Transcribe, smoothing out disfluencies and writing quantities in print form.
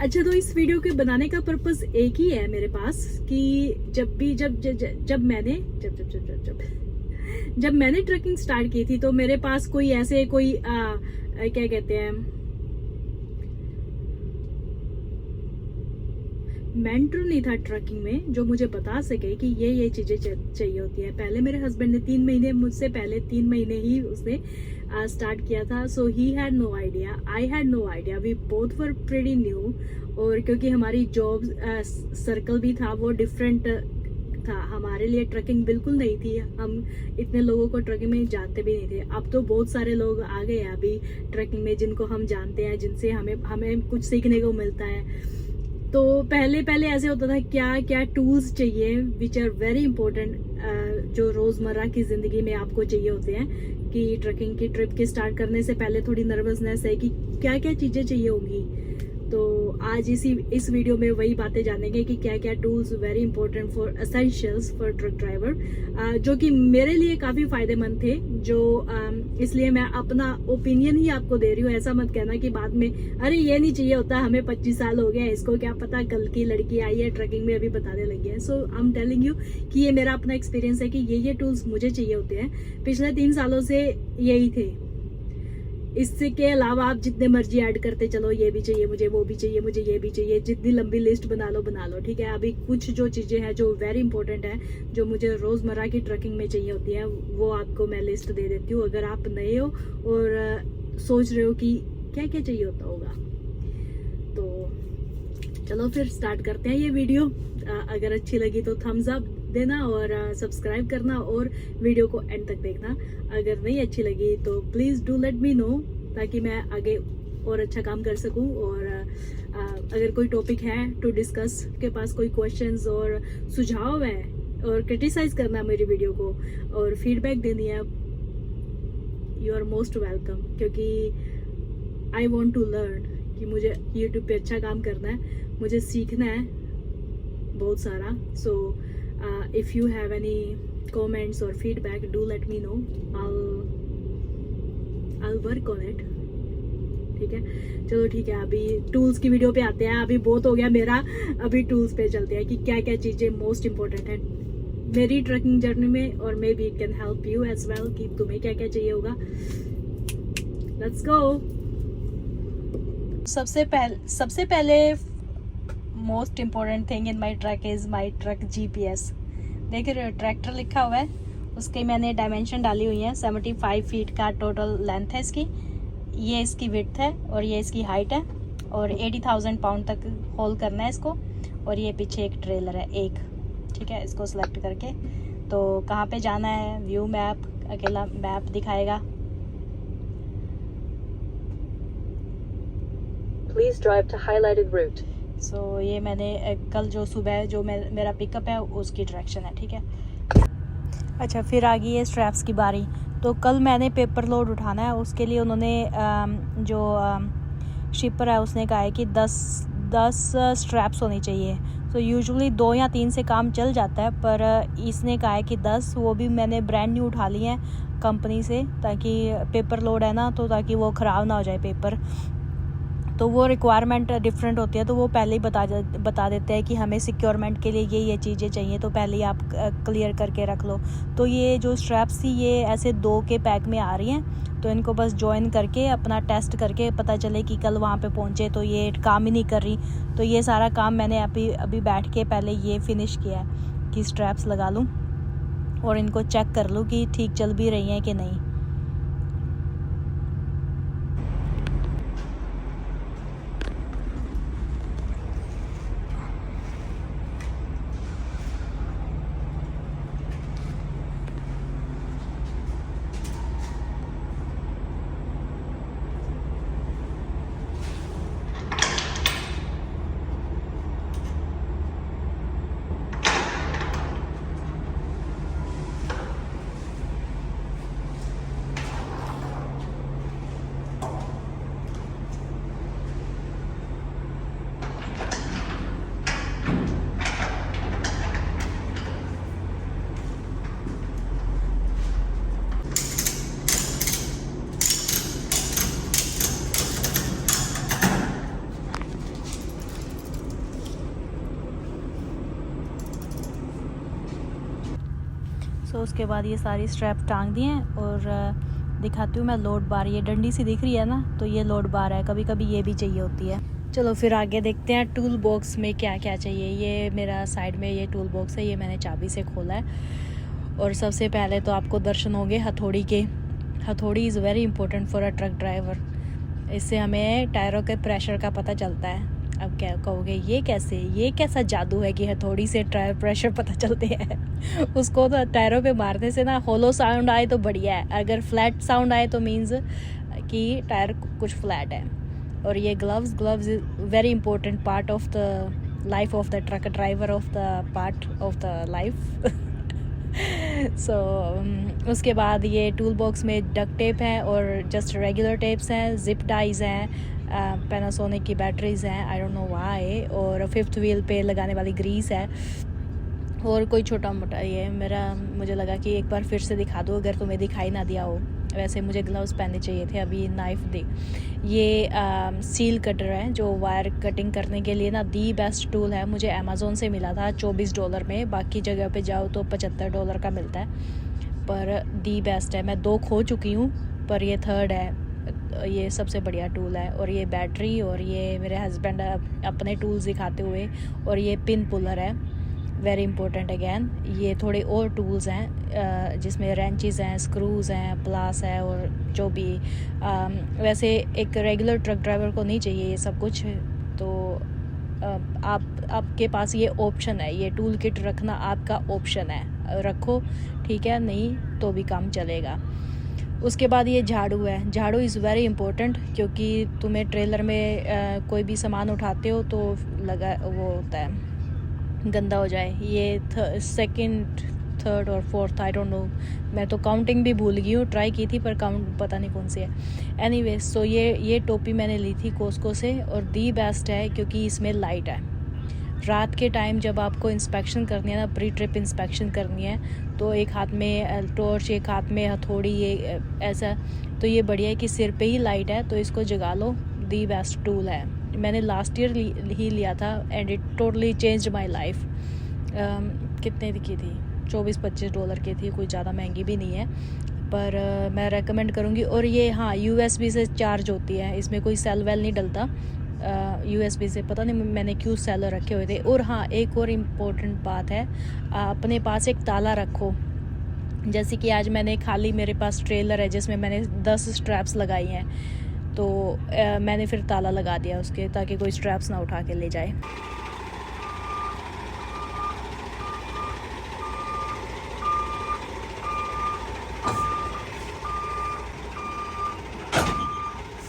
अच्छा, तो इस वीडियो के बनाने का पर्पस एक ही है मेरे पास कि जब मैंने ट्रैकिंग स्टार्ट की थी तो मेरे पास कोई ऐसे कोई क्या कहते हैं, मेंटर नहीं था ट्रैकिंग में जो मुझे बता सके कि ये चीजें चाहिए होती है। पहले मेरे हस्बैंड ने 3 महीने, मुझसे पहले 3 महीने ही उसने स्टार्ट किया था। So he had no idea, I had no idea, we both were pretty new. और क्योंकि हमारी जॉब सर्कल भी था वो डिफरेंट था, हमारे लिए ट्रैकिंग बिल्कुल नहीं थी। हम इतने लोगों को ट्रैकिंग में जानते भी नहीं थे। अब तो बहुत सारे लोग आ गए हैं अभी ट्रैकिंग में जिनको हम जानते हैं, जिनसे हमें कुछ सीखने को मिलता है। तो पहले ऐसे होता था क्या टूल्स चाहिए विच आर वेरी इंपॉर्टेंट, जो रोजमर्रा की जिंदगी में आपको चाहिए होते हैं कि ट्रैकिंग की ट्रिप के स्टार्ट करने से पहले थोड़ी नर्वसनेस है कि क्या क्या चीजें चाहिए होंगी। तो आज इस वीडियो में वही बातें जानेंगे कि क्या क्या tools very important for essentials for truck driver, जो कि मेरे लिए काफी फायदेमंद थे। जो इसलिए मैं अपना ओपिनियन ही आपको दे रही हूँ। ऐसा मत कहना कि बाद में अरे ये नहीं चाहिए होता, हमें 25 साल हो गया, इसको क्या पता, कल की लड़की आई है ट्रैकिंग में अभी बताने लगी है। सो आई एम टेलिंग यू कि ये मेरा अपना एक्सपीरियंस है कि ये टूल्स मुझे चाहिए होते हैं। पिछले 3 सालों से यही थे। इसके अलावा आप जितने मर्जी ऐड करते चलो, ये भी चाहिए मुझे, वो भी चाहिए मुझे, ये भी चाहिए, जितनी लंबी लिस्ट बना लो, ठीक है। अभी कुछ जो चीजें हैं जो वेरी इंपॉर्टेंट है, जो मुझे रोजमर्रा की ट्रैकिंग में चाहिए होती है, वो आपको मैं लिस्ट दे देती हूँ। अगर आप नए हो और सोच रहे हो कि क्या क्या चाहिए होता होगा, तो चलो फिर स्टार्ट करते हैं ये वीडियो। अगर अच्छी लगी तो थम्स अप देना और सब्सक्राइब करना और वीडियो को एंड तक देखना। अगर नहीं अच्छी लगी तो please do let me know, ताकि मैं आगे और अच्छा काम कर सकूं। और अगर कोई टॉपिक है टू डिस्कस, के पास कोई क्वेश्चंस और सुझाव है और क्रिटिसाइज करना है मेरी वीडियो को और फीडबैक देनी है, यू आर मोस्ट वेलकम। क्योंकि आई वॉन्ट टू लर्न कि मुझे यूट्यूब पे अच्छा काम करना है, मुझे सीखना है बहुत सारा। सो if you have any comments or feedback, do let me know. I'll work on it. ठीक है, चलो ठीक है। अभी टूल्स की वीडियो पे आते हैं। अभी बहुत हो गया मेरा, अभी टूल्स पे चलते हैं कि क्या क्या चीजें मोस्ट इम्पोर्टेंट है मेरी ट्रैकिंग जर्नी में, और may be it can help you as well कि तुम्हें क्या क्या चाहिए होगा। Let's go. सबसे पहले most important thing in my truck is my truck GPS। देखिए ट्रैक्टर लिखा हुआ है, उसके मैंने डायमेंशन डाली हुई है। 75 फीट का टोटल लेंथ है इसकी, ये इसकी विड्थ है और ये इसकी हाइट है, और 80,000 पाउंड तक होल्ड करना है इसको। और ये पीछे एक ट्रेलर है एक, ठीक है। इसको सिलेक्ट करके तो कहाँ पे जाना है, व्यू मैप, अकेला मैप दिखाएगा। Please drive to highlighted route. सो ये मैंने कल जो सुबह जो मेरा पिकअप है उसकी डायरेक्शन है, ठीक है। अच्छा, फिर आ गई है स्ट्रैप्स की बारी। तो कल मैंने पेपर लोड उठाना है, उसके लिए उन्होंने जो शिपर है उसने कहा है कि 10 स्ट्रैप्स होनी चाहिए। तो यूजुअली 2 या 3 से काम चल जाता है, पर इसने कहा है कि 10, वो भी मैंने ब्रांड न्यू उठा ली हैं कंपनी से, ताकि पेपर लोड है ना, तो ताकि वो ख़राब ना हो जाए पेपर। तो वो रिक्वायरमेंट डिफरेंट होती है, तो वो पहले ही बता देते हैं कि हमें सिक्योरमेंट के लिए ये चीज़ें चाहिए, तो पहले ही आप क्लियर करके रख लो। तो ये जो स्ट्रैप्स थी ये ऐसे 2 के पैक में आ रही हैं, तो इनको बस ज्वाइन करके अपना टेस्ट करके पता चले कि कल वहाँ पे पहुँचे तो ये काम ही नहीं कर रही। तो ये सारा काम मैंने अभी बैठ के पहले ये फिनिश किया है कि स्ट्रैप्स लगा लूँ और इनको चेक कर लूँ कि ठीक चल भी रही हैं कि नहीं। तो उसके बाद ये सारी स्ट्रैप टांग दी हैं और दिखाती हूँ मैं लोड बार। ये डंडी सी दिख रही है ना, तो ये लोड बार है, कभी कभी ये भी चाहिए होती है। चलो फिर आगे देखते हैं टूल बॉक्स में क्या क्या चाहिए। ये मेरा साइड में ये टूल बॉक्स है, ये मैंने चाबी से खोला है। और सबसे पहले तो आपको दर्शन होंगे हथौड़ी के। हथौड़ी is very important for a truck driver. इससे हमें टायरों के प्रेशर का पता चलता है। अब क्या कहोगे, ये कैसा जादू है कि हथौड़ी से टायर प्रेशर पता चलते हैं। उसको तो टायरों पे मारने से ना होलो साउंड आए तो बढ़िया है, अगर फ्लैट साउंड आए तो मीन्स कि टायर कुछ फ्लैट है। और ये gloves is very important part of the life of the truck driver, of the part of the life. So उसके बाद ये टूल बॉक्स में डक टेप है और जस्ट रेगुलर टेप्स हैं, जिप डाइज हैं, पैनासोनिक की बैटरीज हैं, आई डोंट नो व्हाई, और फिफ्थ व्हील पे लगाने वाली ग्रीस है, और कोई छोटा मोटा ये मुझे लगा कि एक बार फिर से दिखा दूँ अगर तुम्हें दिखाई ना दिया हो। वैसे मुझे ग्लव्स पहनने चाहिए थे। अभी नाइफ दे, ये सील कटर है जो वायर कटिंग करने के लिए ना दी बेस्ट टूल है। मुझे अमेज़ोन से मिला था $24 में, बाकी जगह पे जाओ तो $75 का मिलता है, पर दी बेस्ट है। मैं 2 खो चुकी हूँ, पर ये थर्ड है, ये सबसे बढ़िया टूल है। और ये बैटरी, और ये मेरे हस्बैंड अपने टूल्स दिखाते हुए, और ये पिन पुलर है, वेरी इंपॉर्टेंट अगैन। ये थोड़े और टूल्स हैं जिसमें रेंचेस हैं, स्क्रूज़ हैं, प्लास है, और जो भी वैसे एक रेगुलर ट्रक ड्राइवर को नहीं चाहिए ये सब कुछ, तो आपके पास ये ऑप्शन है, ये टूल किट रखना आपका ऑप्शन है, रखो ठीक है, नहीं तो भी काम चलेगा। उसके बाद ये झाड़ू है। झाड़ू इज़ वेरी इंपॉर्टेंट, क्योंकि तुम्हें ट्रेलर में कोई भी सामान उठाते हो तो लगा वो होता है गंदा हो जाए। ये सेकंड, थर्ड और फोर्थ, आई डोंट नो, मैं तो काउंटिंग भी भूल गई हूँ, ट्राई की थी पर काउंट पता नहीं कौन सी है। एनीवेज, सो ये टोपी मैंने ली थी कॉस्को से, और दी बेस्ट है क्योंकि इसमें लाइट है। रात के टाइम जब आपको इंस्पेक्शन करनी है ना, प्री ट्रिप इंस्पेक्शन करनी है, तो एक हाथ में टॉर्च, एक हाथ में हथौड़ी, ये ऐसा, तो ये बढ़िया है कि सिर पे ही लाइट है, तो इसको जगा लो। दी बेस्ट टूल है। मैंने लास्ट ईयर ही लिया था and it totally changed my life. कितने की थी? $24-25 की थी, कोई ज़्यादा महंगी भी नहीं है, पर मैं रेकमेंड करूँगी। और ये हाँ, USB से चार्ज होती है, इसमें कोई सेल वेल नहीं डलता। USB से पता नहीं मैंने क्यों सेल रखे हुए थे। और हाँ, एक और इम्पोर्टेंट बात है, अपने पास एक ताला रखो। जैसे कि आज मैंने खाली, मेरे पास ट्रेलर है जिसमें मैंने 10 स्ट्रैप्स लगाई हैं, तो मैंने फिर ताला लगा दिया उसके, ताकि कोई स्ट्रैप्स ना उठा के ले जाए।